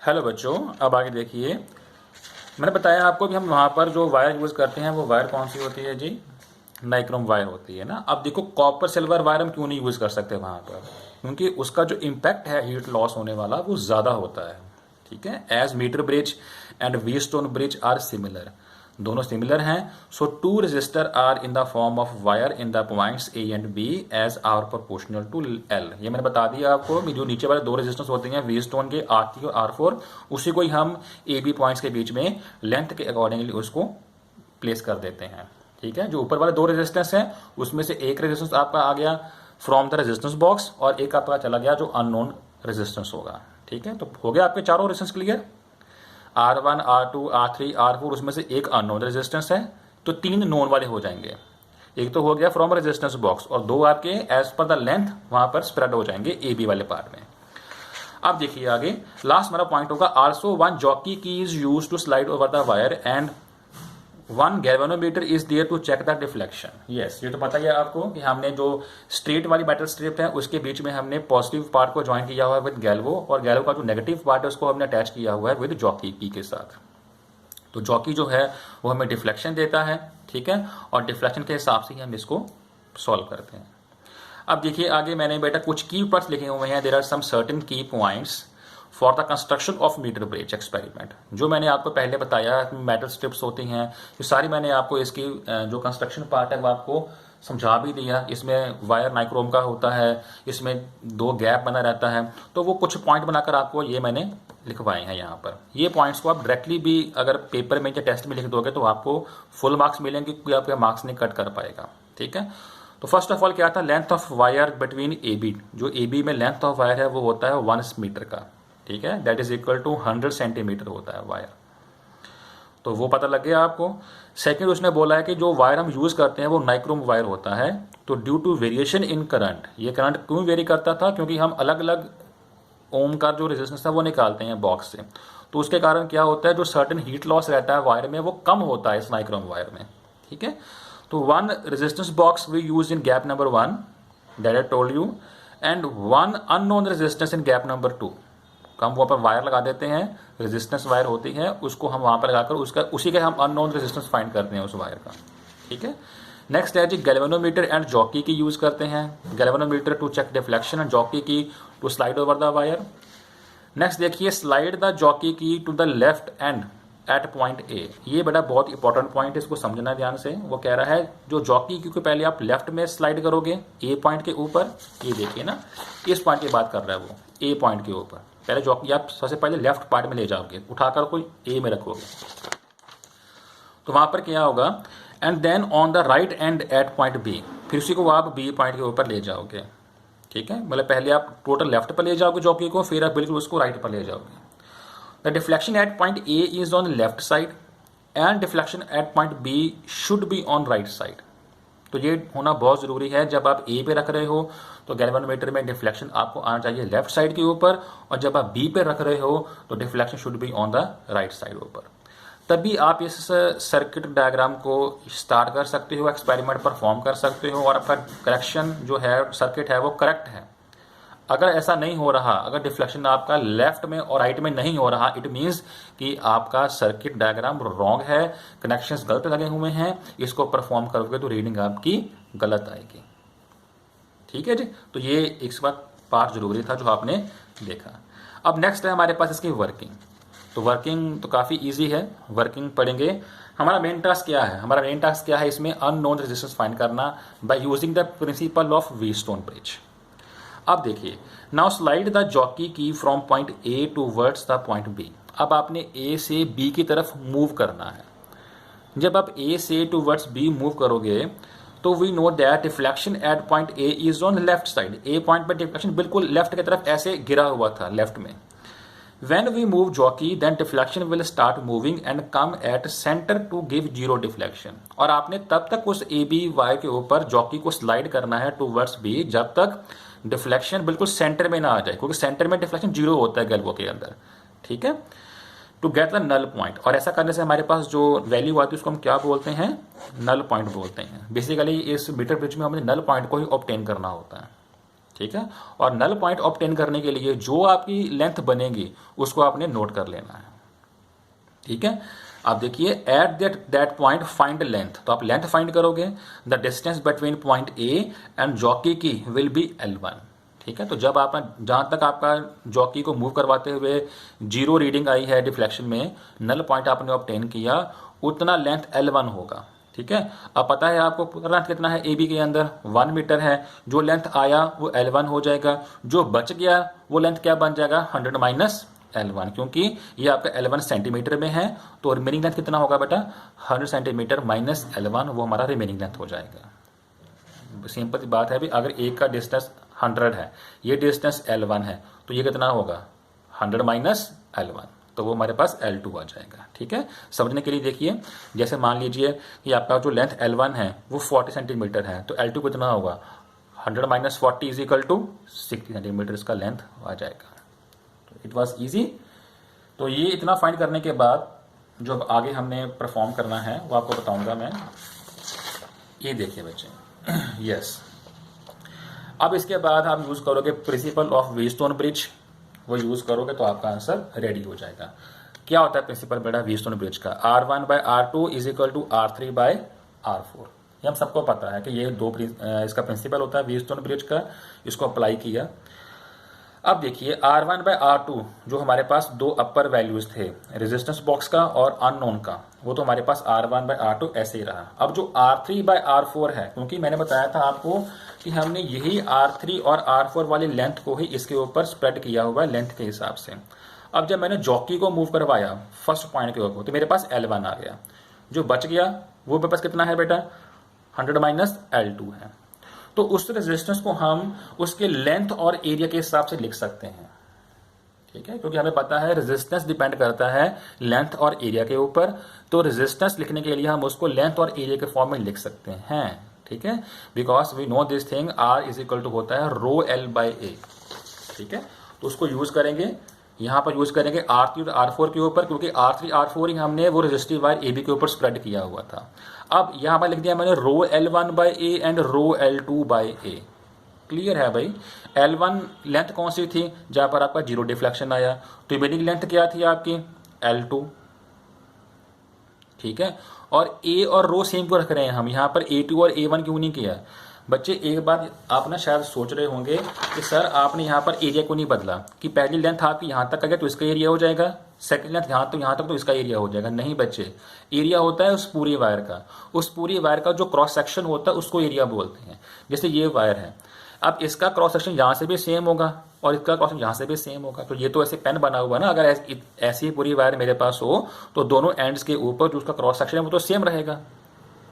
Hello बच्चों, अब आगे देखिए। मैंने बताया आपको कि हम वहाँ पर जो वायर यूज़ करते हैं वो वायर कौन सी होती है जी? नाइक्रोम वायर होती है ना। अब देखो, कॉपर सिल्वर वायर हम क्यों नहीं यूज़ कर सकते वहाँ पर? क्योंकि उसका जो इम्पैक्ट है हीट लॉस होने वाला वो ज़्यादा होता है। ठीक है, as metre bridge and Wheatstone bridge are similar, दोनों सिमिलर हैं। So two resistor are in the form of wire in the points A and B as R proportional to L. ये मैंने बता दिया आपको कि जो नीचे वाले दो रेजिस्टेंस होते हैं व्हीटस्टोन के R3 और R4, उसी को ही हम ए बी पॉइंट्स के बीच में लेंथ के अकॉर्डिंगली उसको प्लेस कर देते हैं। ठीक है, जो ऊपर वाले दो रेजिस्टेंस हैं उसमें से एक रेजिस्टेंस आपका आ गया फ्रॉम द रेजिस्टेंस बॉक्स और एक आपका चला गया जो अननोन रेजिस्टेंस होगा। ठीक है, तो हो गया आपके चारों resistance clear. R1 R2 R3 R4, उसमें से एक अननोन रेजिस्टेंस है, तो तीन नोन वाले हो जाएंगे। एक तो हो गया फ्रॉम रेजिस्टेंस बॉक्स और दो आपके एज पर द लेंथ वहां पर स्प्रेड हो जाएंगे ए बी वाले पार्ट में। अब देखिए आगे, लास्ट मेरा पॉइंट होगा also one jockey key is use to slide over the wire and one galvanometer is there to check the deflection. Yes, ये तो पता ही है आपको कि हमने जो स्ट्रेट वाली मेटल स्ट्रिप है उसके बीच में हमने पॉजिटिव पार्ट को ज्वाइन किया हुआ है विद गैल्वो, और गैल्वो का जो नेगेटिव पार्ट है उसको हमने अटैच किया हुआ है विद जॉकी की के साथ। तो जॉकी जो है वो हमें डिफ्लेक्शन देता है। ठीक है, और डिफ्लेक्शन के हिसाब से ही हम इसको सॉल्व करते हैं। अब देखिए आगे, मैंने बेटा कुछ की पॉइंट्स लिखे हुए हैं। There are some certain key points for the construction of metre bridge experiment. जो मैंने आपको पहले बताया मेटल स्ट्रिप्स होती हैं, ये सारी मैंने आपको इसकी जो कंस्ट्रक्शन पार्ट है वो आपको समझा भी दिया। इसमें वायर नाइक्रोम का होता है, इसमें दो गैप बना रहता है, तो वो कुछ पॉइंट बनाकर आपको ये मैंने लिखवाए हैं यहाँ पर। ये पॉइंट्स को आप डायरेक्टली भी अगर पेपर में या टेस्ट में लिख दोगे तो आपको फुल मार्क्स मिलेंगे, क्योंकि आपके मार्क्स नहीं कट कर पाएगा। ठीक है, तो फर्स्ट ऑफ ऑल क्या था, length of wire between A B. जो ए बी में लेंथ ऑफ वायर है वो होता है 1 मीटर का। ठीक है, that is equal to 100 centimetre होता है वायर। तो वो पता लग गया आपको। सेकंड, उसने बोला है कि जो वायर हम यूज करते हैं वो नाइक्रोम वायर होता है। तो due to variation in current, ये करंट क्यों वेरी करता था? क्योंकि हम अलग अलग ओम का जो रेजिस्टेंस है वो निकालते हैं बॉक्स से, तो उसके कारण क्या होता है, जो सर्टेन हीट लॉस रहता है वायर में वो कम होता है इस नाइक्रोम वायर में। ठीक है, तो one resistance box we use in gap number 1, that I told you, and one unknown resistance in gap number 2। हम वहाँ पर वायर लगा देते हैं, रेजिस्टेंस वायर होती है, उसको हम वहाँ पर लगाकर उसका उसी के हम अननोन रेजिस्टेंस फाइंड करते हैं उस वायर का। ठीक है, नेक्स्ट है जी गैल्वेनोमीटर एंड जॉकी की यूज करते हैं। Galvanometer to check deflection and jockey की to slide over the wire. Next देखिए, स्लाइड द जॉकी की to the left end at point A. ये बड़ा बहुत इंपॉर्टेंट पॉइंट है, इसको समझना ध्यान से। वो कह रहा है जो जॉकी क्योंकि पहले आप लेफ्ट में स्लाइड करोगे ए पॉइंट के ऊपर, ये देखिए ना, इस पॉइंट की बात कर रहा है वो, ए पॉइंट के ऊपर पहले जॉकी आप सबसे पहले लेफ्ट पार्ट में ले जाओगे, उठाकर कोई ए में रखोगे, तो वहां पर क्या होगा, and then on the right end at point B, फिर उसी को आप बी पॉइंट के ऊपर ले जाओगे। ठीक है, मतलब पहले आप टोटल लेफ्ट पर ले जाओगे जॉकी को, फिर आप बिल्कुल उसको राइट पर ले जाओगे। The deflection at point A is on left side and deflection at point B should be on right side. तो ये होना बहुत जरूरी है, जब आप ए पे रख रहे हो तो गैल्वेनोमीटर में डिफ्लेक्शन आपको आना चाहिए लेफ्ट साइड के ऊपर, और जब आप बी पे रख रहे हो तो deflection should be on the right side ऊपर। तभी आप इस सर्किट डायग्राम को स्टार्ट कर सकते हो, एक्सपेरिमेंट परफॉर्म कर सकते हो, और आपका करेक्शन जो है सर्किट है वो करेक्ट है। अगर ऐसा नहीं हो रहा, अगर डिफ्लेक्शन आपका लेफ्ट में और राइट में नहीं हो रहा, इट मीन्स कि आपका सर्किट डायग्राम रॉन्ग है, कनेक्शंस गलत लगे हुए हैं, इसको परफॉर्म करोगे तो रीडिंग आपकी गलत आएगी। ठीक है जी, तो ये एक बात पार्ट जरूरी था जो आपने देखा। अब नेक्स्ट है हमारे पास इसकी वर्किंग। तो वर्किंग तो काफी इजी है, वर्किंग पढ़ेंगे। हमारा मेन टास्क क्या है? हमारा मेन टास्क क्या है इसमें? अननोन रेजिस्टेंस फाइंड करना by using the principle of Wheatstone bridge. अब देखिए, now slide the jockey key from point A towards the point B. अब आपने ए से बी की तरफ मूव करना है। जब आप ए से टूवर्ड्स बी मूव करोगे तो we know that deflection at point A is on left side. A point पर डिफ्लेक्शन बिल्कुल लेफ्ट की तरफ ऐसे गिरा हुआ था लेफ्ट में। When we move jockey, then deflection will start moving and come at center to give zero deflection। और आपने तब तक उस ए बी वाई के ऊपर जॉकी को स्लाइड करना है टूवर्ड्स बी जब तक डिफ्लेक्शन बिल्कुल सेंटर में ना आ जाए, क्योंकि सेंटर में डिफ्लेक्शन जीरो होता है गैल्वो के अंदर। ठीक है, to get the null point. और ऐसा करने से हमारे पास जो वैल्यू आती है उसको हम क्या बोलते हैं? नल पॉइंट बोलते हैं। बेसिकली इस मीटर ब्रिज में हमें नल पॉइंट को ही ऑब्टेन करना होता है। ठीक है। और नल पॉइंट ऑब्टेन करने के लिए जो आपकी लेंथ बनेगी उसको आपने नोट कर लेना है, ठीक है। आप देखिए at that point find length, तो आप लेंथ फाइंड करोगे, the distance between point A and jockey की विल बी L1, ठीक है। तो जब आप जहां तक आपका जॉकी को मूव करवाते हुए 0 रीडिंग आई है डिफ्लेक्शन में, नल पॉइंट आपने ऑब्टेन किया, उतना लेंथ L1 होगा, ठीक है। अब पता है आपको पूरा लेंथ कितना है, AB के अंदर 1 मीटर है, जो लेंथ आया वो L1 हो जाएगा, जो बच गया वो लेंथ क्या बन जाएगा 100 माइनस L1, क्योंकि ये आपका L1 सेंटीमीटर में है, तो रिमेनिंग लेंथ कितना होगा बेटा 100 सेंटीमीटर माइनस L1, वो हमारा रिमेनिंग लेंथ हो जाएगा। सिंपल बात है भी, अगर एक का डिस्टेंस 100 है, ये डिस्टेंस L1 है, तो ये कितना होगा 100 माइनस L1, तो वो हमारे पास L2 आ जाएगा, ठीक है। समझने के लिए देखिए, जैसे मान लीजिए कि आपका जो लेंथ L1 है वो 40 सेंटीमीटर है, तो L2 कितना होगा 100 minus 40 is equal to 60 centimetre इसका लेंथ आ जाएगा। It was easy. तो ये इतना फाइंड करने के बाद जो आगे हमने परफॉर्म करना है वो आपको बताऊंगा मैं। ये देखिए बच्चे, यस। अब इसके बाद आप यूज करोगे प्रिंसिपल ऑफ व्हीटस्टोन ब्रिज, वो यूज करोगे तो आपका आंसर रेडी हो जाएगा। क्या होता है प्रिंसिपल बेटा व्हीटस्टोन ब्रिज का, R1/R2 is equal to R3/R4। ये हम सबको पता है कि ये इसका प्रिंसिपल होता है व्हीटस्टोन ब्रिज का, इसको अप्लाई किया। अब देखिए R1/R2 जो हमारे पास दो अपर वैल्यूज थे, रेजिस्टेंस बॉक्स का और अननोन का, वो तो हमारे पास R1/R2 ऐसे ही रहा। अब जो R3/R4 है, क्योंकि मैंने बताया था आपको कि हमने यही R3 और R4 वाली लेंथ को ही इसके ऊपर स्प्रेड किया हुआ है लेंथ के हिसाब से। अब जब मैंने जॉकी को मूव करवाया फर्स्ट पॉइंट के ऊपर, तो मेरे पास L1 आ गया, जो बच गया वो मेरे पास कितना है बेटा 100 माइनस L2 है। तो उस रेजिस्टेंस को हम उसके लेंथ और एरिया के हिसाब से लिख सकते हैं, ठीक है, क्योंकि हमें पता है रेजिस्टेंस डिपेंड करता है लेंथ और एरिया के ऊपर। तो रेजिस्टेंस लिखने के लिए हम उसको लेंथ और एरिया के फॉर्म में लिख सकते हैं, ठीक है, because we know this thing R is equal to होता है रो L/A, ठीक है। तो उसको यूज करेंगे, यहां पर यूज करेंगे R3 और R4 के ऊपर, क्योंकि R3 R4 ही हमने वो रेजिस्टिव वायर AB के ऊपर स्प्रेड किया हुआ था। अब यहां पर लिख दिया मैंने रो L1/A and row L2/A। Clear है भाई। L1 लेंथ कौन सी थी, जहां पर आपका 0 डिफ्लेक्शन आया, तो रिमेनिंग लेंथ क्या थी आपकी L2, ठीक है। और A और रो सेम को रख रहे हैं हम, यहां पर A2 और A1 क्यों नहीं किया। बच्चे एक बात आप ना शायद सोच रहे होंगे कि सर आपने यहाँ पर एरिया को नहीं बदला, कि पहली लेंथ आपकी यहाँ तक आ गया तो इसका एरिया हो जाएगा, सेकंड लेंथ यहाँ तक तो इसका एरिया हो जाएगा। नहीं बच्चे, एरिया होता है उस पूरी वायर का, उस पूरी वायर का जो क्रॉस सेक्शन होता है उसको एरिया बोलते हैं। जैसे ये वायर है, अब इसका क्रॉस सेक्शन यहाँ से भी सेम होगा और इसका क्रॉस सेक्शन यहाँ से भी सेम होगा, तो ये तो ऐसे पेन बना हुआ ना, अगर ऐसी पूरी वायर मेरे पास हो तो दोनों एंड्स के ऊपर जो उसका क्रॉस सेक्शन है वो तो सेम रहेगा।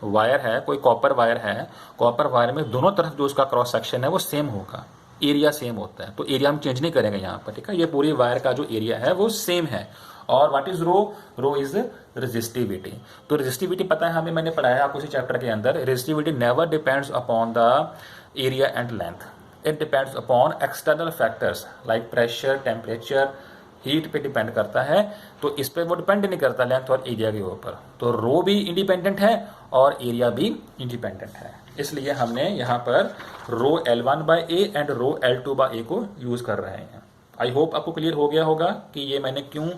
वायर है, कोई कॉपर वायर है, कॉपर वायर में दोनों तरफ जो उसका क्रॉस सेक्शन है वो सेम होगा, एरिया सेम होता है, तो एरिया हम चेंज नहीं करेंगे यहाँ पर, ठीक है। ये पूरी वायर का जो एरिया है वो सेम है। और what is rho, rho is resistivity. तो रेजिस्टिविटी पता है हमें, मैंने पढ़ाया आपको इसी चैप्टर के अंदर, resistivity never depends upon the area and length, it depends upon external factors like pressure, temperature, heat पे डिपेंड करता है। तो इस पे वो डिपेंड नहीं करता लेंथ और एरिया के ऊपर। तो रो भी इंडिपेंडेंट है और एरिया भी इंडिपेंडेंट है, इसलिए हमने यहाँ पर रो L1/A एंड रो L2/A को यूज कर रहे हैं। आई होप आपको क्लियर हो गया होगा कि ये मैंने क्यों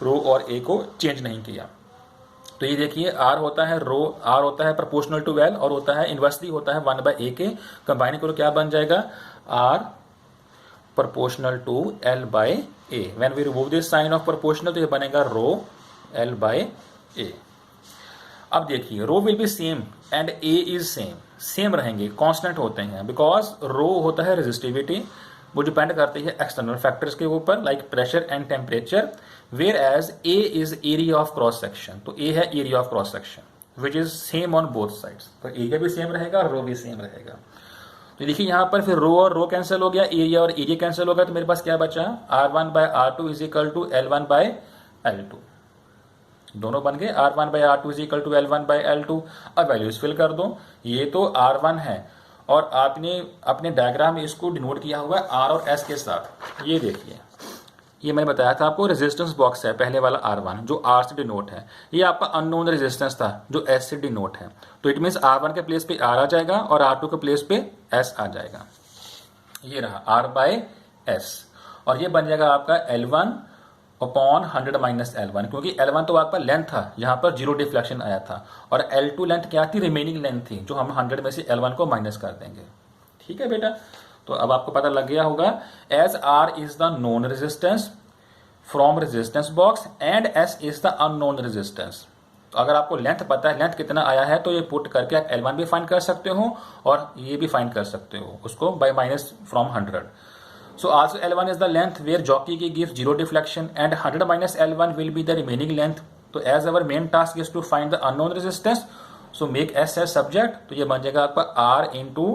रो और A को चेंज नहीं किया। तो ये देखिए R होता है रो, R होता है प्रोपोर्शनल टू L और होता है इन्वर्सली होता है 1/A के, कंबाइन करो क्या बन जाएगा R proportional to L/A। When we remove this sign of proportional तो ये बनेगा रो L/A। अब देखिए rho will be same and A is same, same रहेंगे, कांस्टेंट होते हैं, बिकॉज रो होता है रेजिस्टिविटी, वो डिपेंड करती है एक्सटर्नल फैक्टर्स के ऊपर like pressure and temperature, whereas A is area of cross section. तो A है area of cross section which is same on both sides, तो एरिया भी सेम रहेगा, रो भी सेम रहेगा। तो देखिए यहाँ पर फिर रो और रो कैंसिल हो गया, एरिया और एरिया कैंसिल हो गया, तो मेरे पास क्या बचा R1/R2 is equal to L1/L2, दोनों बन गए R1/R2 is equal to L1/L2। अब वैल्यूज फिल कर दो, ये तो R1 है और आपने अपने डायग्राम में इसको डिनोट किया हुआ है R और S के साथ। ये देखिए, ये मैंने बताया था आपको रेजिस्टेंस बॉक्स है पहले वाला R1 जो R से डिनोट है, ये आपका अननोन रेजिस्टेंस था जो S से डिनोट है। तो इट मीन्स R1 के प्लेस पे R आ जाएगा और R2 के प्लेस पे S आ जाएगा। ये रहा R/S, और ये बन जाएगा आपका L1 अपॉन 100 माइनस L1, क्योंकि L1 तो आपका लेंथ था, यहाँ पर जीरो डिफ्लेक्शन आया था, और L2 लेंथ क्या थी, रिमेनिंग लेंथ थी, जो हम 100 में से L1 को माइनस कर देंगे। ठीक है बेटा, तो अब आपको पता लग गया होगा। As R is the known resistance from resistance box and S is the unknown resistance. तो अगर आपको लेंथ पता है, लेंथ कितना आया है, तो ये पुट करके आप L1 भी फाइंड कर सकते हो और ये भी फाइंड कर सकते हो उसको bye minus from 100। So also L1 is the length where jockey key gives zero deflection and 100 minus L1 will be the remaining length. तो as our main task is to find the unknown resistance, so make S as subject, तो ये बन जाएगा आपका R into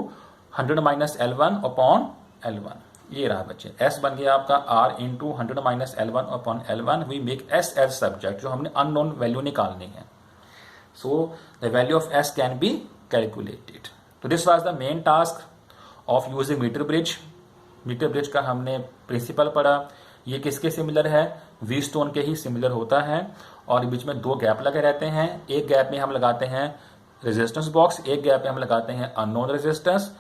100 minus L1 upon L1। ये रहा बच्चे, S बन गया आपका R into 100 minus L1 upon L1। we make S as subject, जो हमने unknown value निकालनी है। So the value of S can be calculated। तो this was the main task of using meter bridge। Metre bridge का हमने principal पढ़ा। ये किसके सिमिलर है, वी स्टोन के ही सिमिलर होता है, और बीच में दो गैप लगे रहते हैं। एक गैप में हम लगाते हैं रेजिस्टेंस बॉक्स, एक गैप में हम लगाते हैं अननोन रेजिस्टेंस।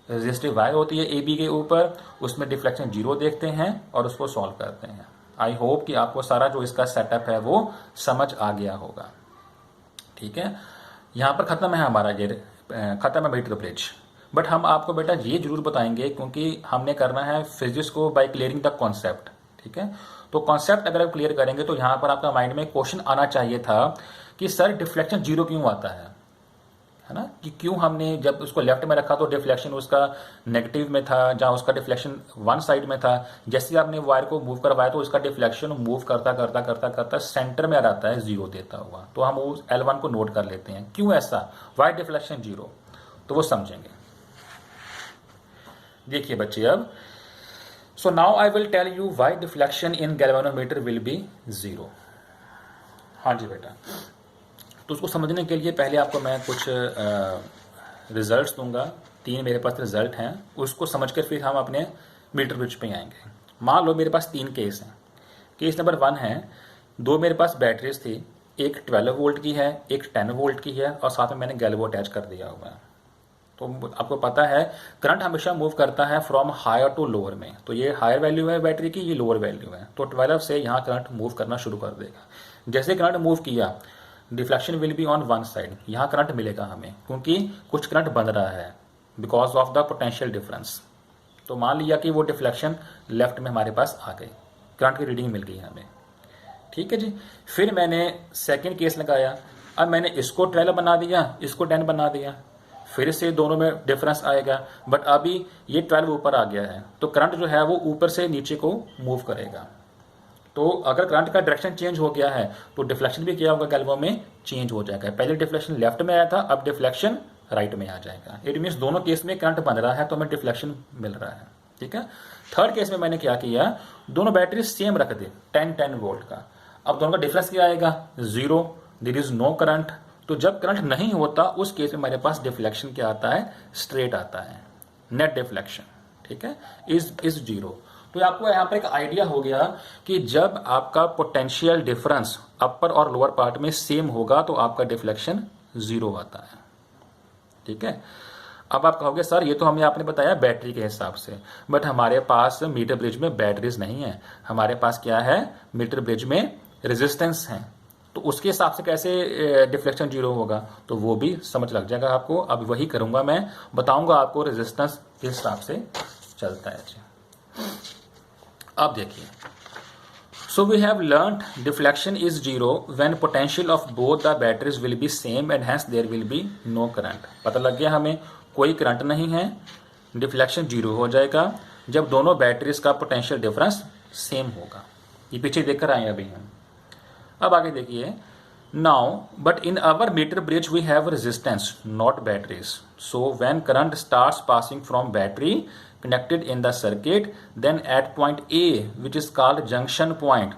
रेजिस्टिव वायर होती है ए बी के ऊपर, उसमें डिफ्लेक्शन जीरो देखते हैं और उसको सॉल्व करते हैं। आई होप कि आपको सारा जो इसका सेटअप है वो समझ आ गया होगा। ठीक है, यहाँ पर खत्म है हमारा ये, खत्म है मीटर ब्रिज। बट हम आपको बेटा ये जरूर बताएंगे, क्योंकि हमने करना है फिजिक्स को बाय क्लियरिंग द कॉन्सेप्ट। ठीक है, तो कॉन्सेप्ट अगर आप क्लियर करेंगे तो यहाँ पर आपका माइंड में क्वेश्चन आना चाहिए था कि सर डिफ्लेक्शन जीरो क्यों आता है ना, कि क्यों हमने जब उसको लेफ्ट में रखा तो डिफ्लेक्शन उसका नेगेटिव में था, जहाँ उसका डिफ्लेक्शन वन साइड में था। जैसे आपने वायर को मूव करवाया तो उसका डिफ्लेक्शन मूव करता करता करता करता सेंटर में आ जाता है जीरो देता हुआ। तो हम उस L1 को नोट कर लेते हैं, क्यों ऐसा, वाई डिफ्लेक्शन जीरो, तो वो समझेंगे। देखिए बच्चे अब, so now I will tell you why deflection in galvanometer will be zero. हाँ जी बेटा, तो उसको समझने के लिए पहले आपको मैं कुछ रिजल्ट्स दूंगा। 3 मेरे पास रिजल्ट हैं, उसको समझकर फिर हम अपने मीटर ब्रिज पे आएंगे। मान लो मेरे पास 3 केस हैं। केस नंबर 1 है, 2 मेरे पास बैटरीज थी, एक 12 वोल्ट की है, एक 10 वोल्ट की है, और साथ में मैंने गैल्वो अटैच कर दिया हुआ है। तो आपको पता है करंट हमेशा मूव करता है फ्रॉम हायर टू लोअर में। तो ये हायर वैल्यू है बैटरी की, ये लोअर वैल्यू है, तो 12 से यहाँ करंट मूव करना शुरू कर देगा। जैसे करंट मूव किया, deflection will be on one side, यहाँ करंट मिलेगा हमें, क्योंकि कुछ करंट बन रहा है because of the potential difference. तो मान लिया कि वो डिफ्लेक्शन लेफ्ट में हमारे पास आ गई, करंट की रीडिंग मिल गई हमें। ठीक है जी, फिर मैंने सेकेंड केस लगाया। अब मैंने इसको 12 बना दिया, इसको 10 बना दिया, फिर से दोनों में डिफरेंस आएगा, बट अभी ये 12 ऊपर आ गया है, तो करंट जो है वो ऊपर से नीचे को मूव करेगा। तो अगर करंट का डायरेक्शन चेंज हो गया है तो डिफ्लेक्शन भी क्या होगा, गैल्वो में चेंज हो जाएगा। पहले डिफ्लेक्शन लेफ्ट में आया था, अब डिफ्लेक्शन राइट में आ जाएगा। इट मीन्स दोनों केस में करंट बन रहा है तो हमें डिफ्लेक्शन मिल रहा है। ठीक है, थर्ड केस में मैंने क्या किया, दोनों बैटरी सेम रख दी 10-10 वोल्ट का। अब दोनों का डिफरेंस क्या आएगा, zero, there is no current. तो जब करंट नहीं होता उस केस में हमारे पास डिफ्लेक्शन क्या आता है, स्ट्रेट आता है, नेट डिफ्लेक्शन। ठीक है, इज जीरो। तो आपको यहाँ पर एक आइडिया हो गया कि जब आपका पोटेंशियल डिफरेंस अपर और लोअर पार्ट में सेम होगा तो आपका डिफ्लेक्शन जीरो आता है। ठीक है, अब आप कहोगे सर ये तो हमें आपने बताया बैटरी के हिसाब से, बट हमारे पास मीटर ब्रिज में बैटरीज नहीं है, हमारे पास क्या है, मीटर ब्रिज में रेजिस्टेंस है। तो उसके हिसाब से कैसे डिफ्लेक्शन जीरो होगा, तो वो भी समझ लग जाएगा आपको। अब वही करूंगा मैं, बताऊंगा आपको रेजिस्टेंस किस हिसाब से चलता है। अब देखिए, so we have learned deflection is zero when potential of both the batteries will be same and hence there will be no current. पता लग गया हमें, कोई करंट नहीं है, डिफ्लेक्शन जीरो हो जाएगा जब दोनों बैटरीज का पोटेंशियल डिफरेंस सेम होगा। ये पीछे देखकर आए अभी हम। अब आगे देखिए, now but in our metre bridge we have resistance not batteries, so when current starts passing from battery connected in the circuit, then at point A, which is called junction point,